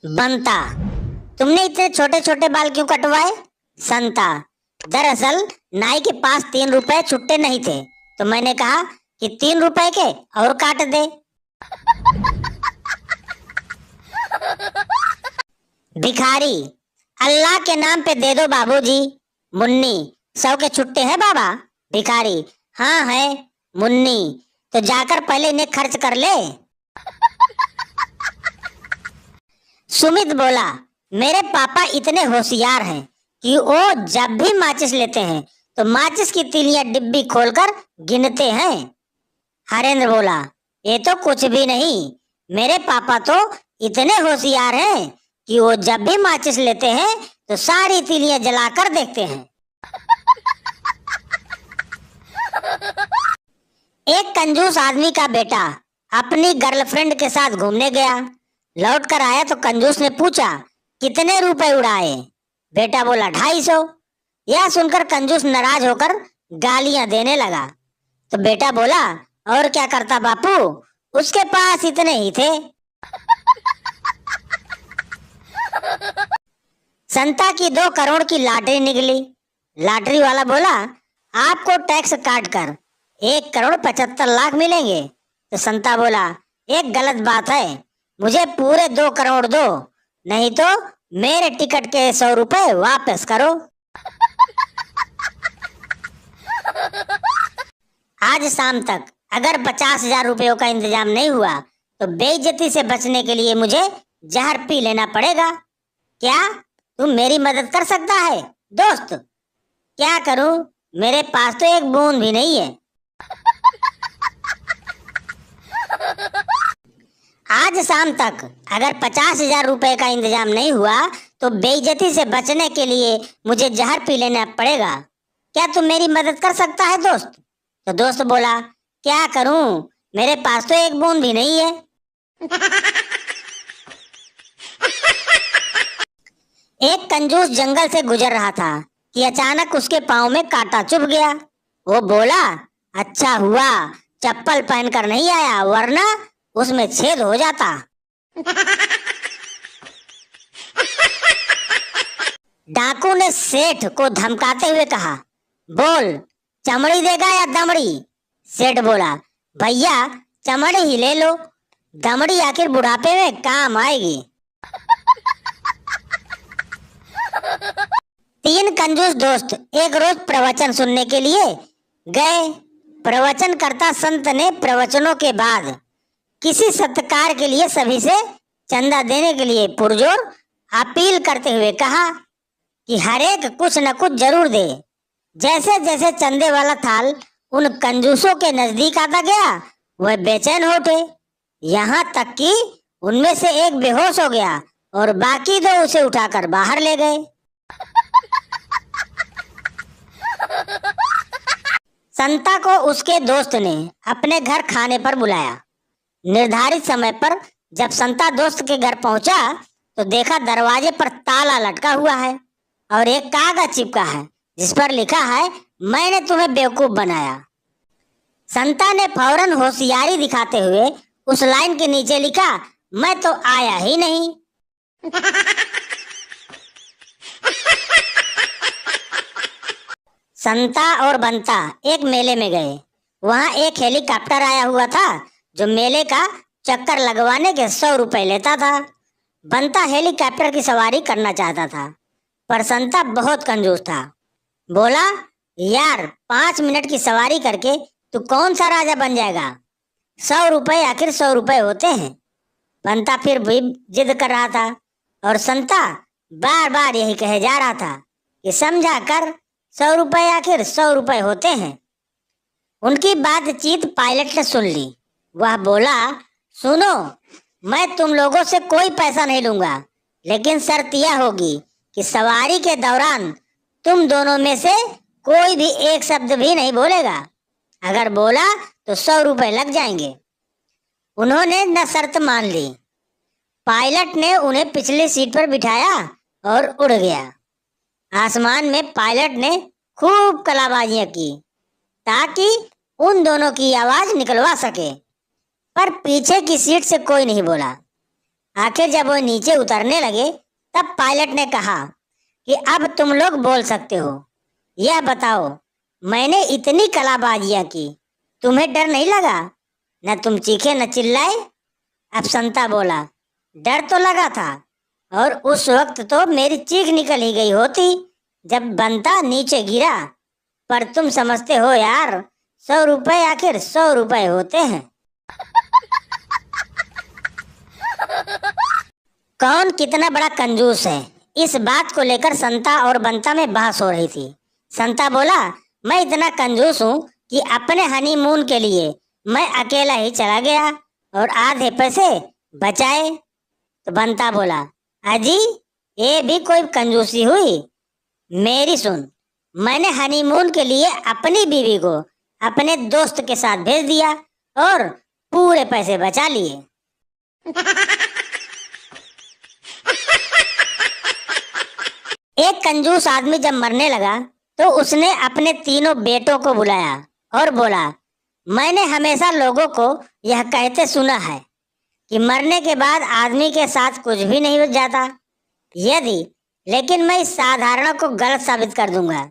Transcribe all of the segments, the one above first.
बनता, तुमने इतने छोटे छोटे बाल क्यों कटवाए? संता, दरअसल नाई के पास 3 रुपए छुट्टे नहीं थे, तो मैंने कहा कि 3 रुपए के और काट दे। भिखारी, अल्लाह के नाम पे दे दो बाबूजी। मुन्नी, 100 के छुट्टे हैं बाबा? भिखारी, हाँ है। मुन्नी, तो जाकर पहले इन्हें खर्च कर ले। सुमित बोला, मेरे पापा इतने होशियार हैं कि वो जब भी माचिस लेते हैं तो माचिस की तीलियां डिब्बी खोलकर गिनते हैं। हरेंद्र बोला, ये तो कुछ भी नहीं, मेरे पापा तो इतने होशियार हैं कि वो जब भी माचिस लेते हैं तो सारी तीलियां जलाकर देखते हैं। एक कंजूस आदमी का बेटा अपनी गर्लफ्रेंड के साथ घूमने गया। लौट कर आया तो कंजूस ने पूछा, कितने रुपए उड़ाए? बेटा बोला, 250। यह सुनकर कंजूस नाराज होकर गालियां देने लगा। तो बेटा बोला, और क्या करता बापू, उसके पास इतने ही थे। संता की 2 करोड़ की लॉटरी निकली। लॉटरी वाला बोला, आपको टैक्स काट कर 1,75,00,000 मिलेंगे। तो संता बोला, एक गलत बात है, मुझे पूरे 2 करोड़ दो, नहीं तो मेरे टिकट के 100 रुपए वापस करो। आज शाम तक अगर 50,000 रुपयों का इंतजाम नहीं हुआ तो बेइज्जती से बचने के लिए मुझे जहर पी लेना पड़ेगा। क्या तुम मेरी मदद कर सकता है दोस्त? क्या करूं, मेरे पास तो एक बूंद भी नहीं है। आज शाम तक अगर 50,000 रुपए का इंतजाम नहीं हुआ तो बेइज्जती से बचने के लिए मुझे जहर पी लेना पड़ेगा। क्या तुम मेरी मदद कर सकता है दोस्त? तो दोस्त बोला, क्या करूं, मेरे पास तो एक बूंद भी नहीं है। एक कंजूस जंगल से गुजर रहा था कि अचानक उसके पांव में कांटा चुभ गया। वो बोला, अच्छा हुआ चप्पल पहनकर नहीं आया, वरना उसमें छेद हो जाता। डाकू ने सेठ को धमकाते हुए कहा, बोल चमड़ी देगा या दमड़ी? सेठ बोला, भैया चमड़ी ही ले लो, दमड़ी आखिर बुढ़ापे में काम आएगी। 3 कंजूस दोस्त एक रोज प्रवचन सुनने के लिए गए। प्रवचन करता संत ने प्रवचनों के बाद किसी सत्कार के लिए सभी से चंदा देने के लिए पुरजोर अपील करते हुए कहा कि हर एक कुछ न कुछ जरूर दे। जैसे जैसे चंदे वाला थाल उन कंजूसों के नजदीक आता गया, वह बेचैन हो उठे, यहाँ तक कि उनमें से एक बेहोश हो गया और बाकी 2 उसे उठाकर बाहर ले गए। संता को उसके दोस्त ने अपने घर खाने पर बुलाया। निर्धारित समय पर जब संता दोस्त के घर पहुंचा तो देखा दरवाजे पर ताला लटका हुआ है और एक कागज चिपका है जिस पर लिखा है, मैंने तुम्हें बेवकूफ बनाया। संता ने फौरन होशियारी दिखाते हुए उस लाइन के नीचे लिखा, मैं तो आया ही नहीं। संता और बंता एक मेले में गए। वहां एक हेलीकॉप्टर आया हुआ था जो मेले का चक्कर लगवाने के 100 रुपए लेता था। बंता हेलीकॉप्टर की सवारी करना चाहता था, पर संता बहुत कंजूस था। बोला, यार 5 मिनट की सवारी करके तू कौन सा राजा बन जाएगा? 100 रुपए आखिर 100 रुपए होते हैं। बंता फिर भी जिद कर रहा था और संता बार बार यही कहे जा रहा था कि समझा कर, 100 रुपए आखिर 100 रुपए होते हैं। उनकी बातचीत पायलट ने सुन ली। वह बोला, सुनो, मैं तुम लोगों से कोई पैसा नहीं लूंगा, लेकिन शर्त यह होगी कि सवारी के दौरान तुम दोनों में से कोई भी एक शब्द भी नहीं बोलेगा। अगर बोला तो 100 रुपए लग जाएंगे। उन्होंने न शर्त मान ली। पायलट ने उन्हें पिछली सीट पर बिठाया और उड़ गया। आसमान में पायलट ने खूब कलाबाजियां की ताकि उन दोनों की आवाज निकलवा सके, पर पीछे की सीट से कोई नहीं बोला। आखिर जब वो नीचे उतरने लगे तब पायलट ने कहा कि अब तुम लोग बोल सकते हो। यह बताओ, मैंने इतनी कलाबाजियां की, तुम्हें डर नहीं लगा? न तुम चीखे न चिल्लाए। अब संता बोला, डर तो लगा था, और उस वक्त तो मेरी चीख निकल ही गई होती जब बंता नीचे गिरा। पर तुम समझते हो यार, 100 रुपए आखिर 100 रुपए होते हैं। कौन कितना बड़ा कंजूस है, इस बात को लेकर संता और बंता में बहस हो रही थी। संता बोला, मैं इतना कंजूस हूँ कि अपने हनीमून के लिए मैं अकेला ही चला गया और आधे पैसे बचाए। तो बंता बोला, अजी ये भी कोई कंजूसी हुई? मेरी सुन, मैंने हनीमून के लिए अपनी बीवी को अपने दोस्त के साथ भेज दिया और पूरे पैसे बचा लिए। एक कंजूस आदमी जब मरने लगा तो उसने अपने तीनों बेटों को बुलाया और बोला, मैंने हमेशा लोगों को यह कहते सुना है कि मरने के बाद आदमी के साथ कुछ भी नहीं हो जाता। यदि लेकिन मैं इस साधारण को गलत साबित कर दूंगा।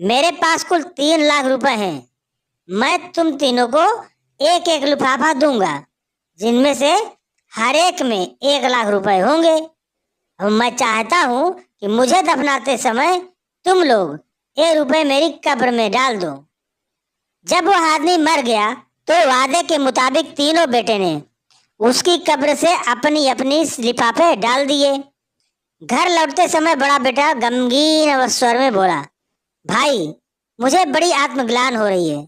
मेरे पास कुल 3 लाख रुपए हैं। मैं तुम तीनों को एक एक लिफाफा दूंगा, जिनमें से हर एक में 1 लाख रुपए होंगे। अब मैं चाहता हूँ कि मुझे दफनाते समय तुम लोग ये रुपए मेरी कब्र में डाल दो। जब वो आदमी मर गया तो वादे के मुताबिक तीनों बेटे ने उसकी कब्र से अपनी अपनी लिफाफे डाल दिए। घर लौटते समय बड़ा बेटा गमगीन स्वर में बोला, भाई मुझे बड़ी आत्मग्लान हो रही है।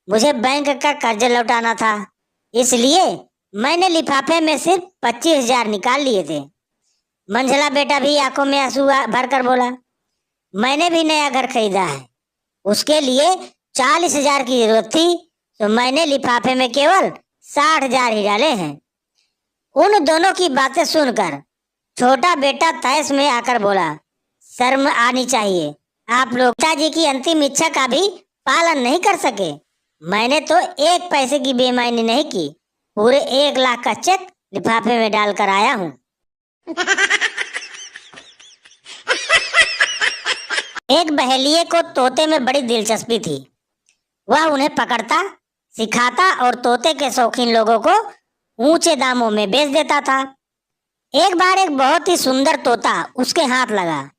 मुझे बैंक का कर्ज लौटाना था, इसलिए मैंने लिफाफे में सिर्फ 25,000 निकाल लिए थे। मंझला बेटा भी आंखों में आंसू भरकर बोला, मैंने भी नया घर खरीदा है, उसके लिए 40,000 की जरूरत थी, तो मैंने लिफाफे में केवल 60,000 ही डाले हैं। उन दोनों की बातें सुनकर छोटा बेटा तैस में आकर बोला, शर्म आनी चाहिए, आप लोग पिताजी की अंतिम इच्छा का भी पालन नहीं कर सके। मैंने तो 1 पैसे की बेईमानी नहीं की, पूरे 1 लाख का चेक लिफाफे में डालकर आया हूँ। एक बहेलिये को तोते में बड़ी दिलचस्पी थी। वह उन्हें पकड़ता, सिखाता और तोते के शौकीन लोगों को ऊंचे दामों में बेच देता था। एक बार एक बहुत ही सुंदर तोता उसके हाथ लगा।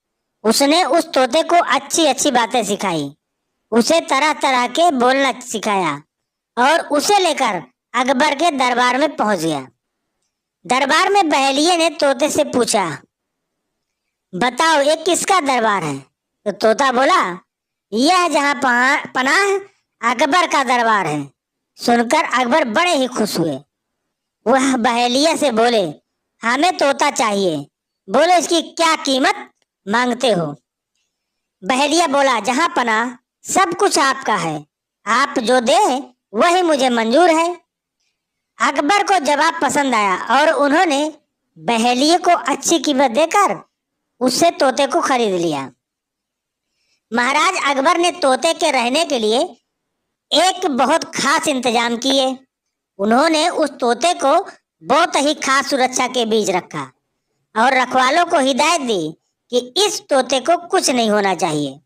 उसने उस तोते को अच्छी अच्छी बातें सिखाई, उसे तरह तरह के बोलना सिखाया और उसे लेकर अकबर के दरबार में पहुंच गया। दरबार में बहेलिये ने तोते से पूछा, बताओ ये किसका दरबार है? तो तोता बोला, यह जहां पनाह अकबर का दरबार है। सुनकर अकबर बड़े ही खुश हुए। वह बहेलिया से बोले, हमें तोता चाहिए, बोलो इसकी क्या कीमत मांगते हो? बहेलिया बोला, जहां पनाह सब कुछ आपका है, आप जो दे वही मुझे मंजूर है। अकबर को जवाब पसंद आया और उन्होंने बहेलिये को अच्छी कीमत देकर उससे तोते को खरीद लिया। महाराज अकबर ने तोते के रहने के लिए एक बहुत खास इंतजाम किए। उन्होंने उस तोते को बहुत ही खास सुरक्षा के बीच रखा और रखवालों को हिदायत दी कि इस तोते को कुछ नहीं होना चाहिए।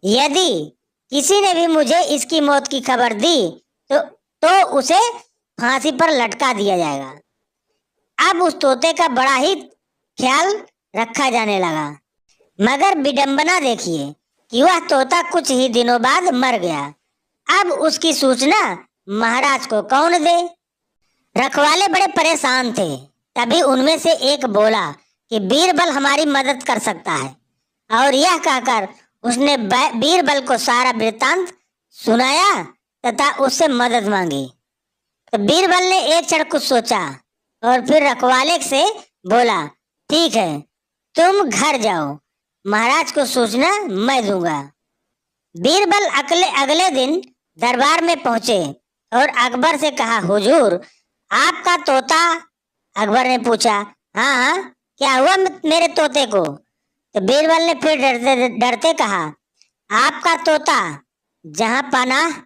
यदि किसी ने भी मुझे इसकी मौत की खबर दी तो उसे फांसी पर लटका दिया जाएगा। अब उस तोते का बड़ा ही ख्याल रखा जाने लगा, मगर विडंबना देखिए कि वह तोता कुछ ही दिनों बाद मर गया। अब उसकी सूचना महाराज को कौन दे? रखवाले बड़े परेशान थे। तभी उनमें से एक बोला कि बीरबल हमारी मदद कर सकता है, और यह कहकर उसने बीरबल को सारा वृत्तांत सुनाया तथा उससे मदद मांगी। तो बीरबल ने एक क्षण कुछ सोचा और फिर रखवाले से बोला, ठीक है, तुम घर जाओ, महाराज को सूचना मैं दूंगा। बीरबल अगले दिन दरबार में पहुंचे और अकबर से कहा, हुजूर आपका तोता? अकबर ने पूछा, हाँ हाँ, क्या हुआ मेरे तोते को? तो बीरबल ने फिर डरते डरते कहा, आपका तोता जहां पनाह?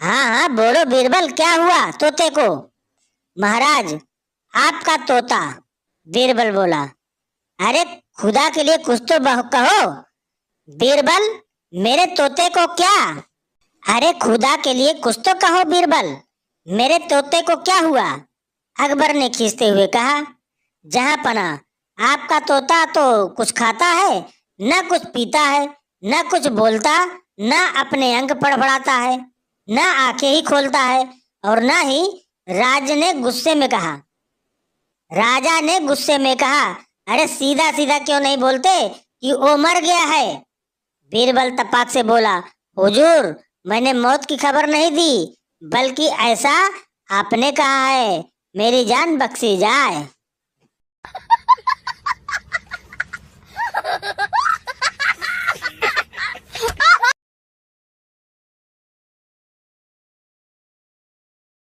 हाँ हाँ बोलो बीरबल, क्या हुआ तोते को? महाराज आपका तोता बीरबल बोला, अरे खुदा के लिए कुछ तो कहो। बीरबल, मेरे तोते को क्या? अरे खुदा के लिए कुछ तो कहो बीरबल, मेरे तोते को क्या हुआ? अकबर ने खींचते हुए कहा, जहां पना आपका तोता तो कुछ खाता है, न कुछ पीता है, न कुछ बोलता, न अपने अंग फड़फड़ाता है, न आंखें ही खोलता है, और न ही राजा ने गुस्से में कहा, अरे सीधा सीधा क्यों नहीं बोलते कि वो मर गया है? बीरबल तपाक से बोला, हुजूर, मैंने मौत की खबर नहीं दी, बल्कि ऐसा आपने कहा है, मेरी जान बख्शी जाए।